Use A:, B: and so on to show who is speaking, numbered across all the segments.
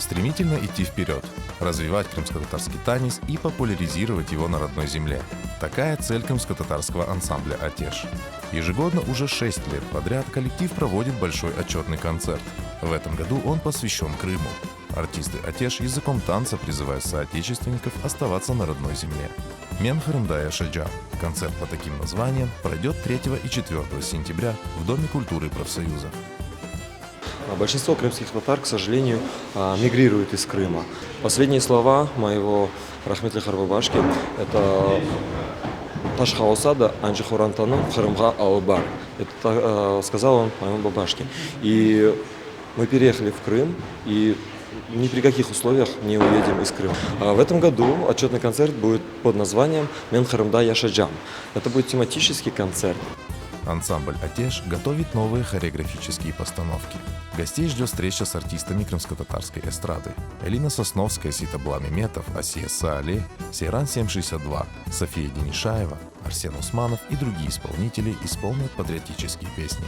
A: Стремительно идти вперед, развивать крымско-татарский танец и популяризировать его на родной земле. Такая цель крымско-татарского ансамбля «Атеш». Ежегодно уже 6 лет подряд коллектив проводит большой отчетный концерт. В этом году он посвящен Крыму. Артисты «Атеш» языком танца призывают соотечественников оставаться на родной земле. «Мен Кырымда Яшаджам». Концерт по таким названиям пройдет 3 и 4 сентября в Доме культуры и профсоюзов.
B: Большинство крымских татар, к сожалению, мигрируют из Крыма. Последние слова моего Рахметли Харбабашки – это «Ташхаусада анджихурантану Крымга аубар». Это сказал он моему бабашке. И мы переехали в Крым, и ни при каких условиях не уедем из Крыма. В этом году отчетный концерт будет под названием «Мен Кырымда Яшаджам». Это будет тематический концерт.
A: Ансамбль «Атеш» готовит новые хореографические постановки. Гостей ждет встреча с артистами крымско-татарской эстрады. Элина Сосновская, Ситаблам Метов, Асия Саале, Сейран 762, София Денишаева, Арсен Усманов и другие исполнители исполнят патриотические песни.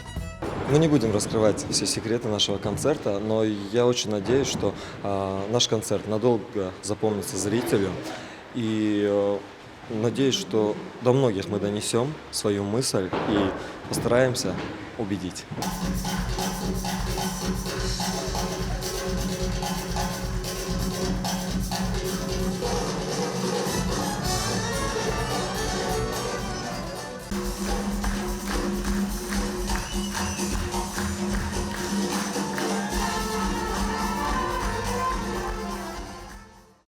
B: Мы не будем раскрывать все секреты нашего концерта, но я очень надеюсь, что наш концерт надолго запомнится зрителю. И надеюсь, что до многих мы донесем свою мысль и постараемся убедить.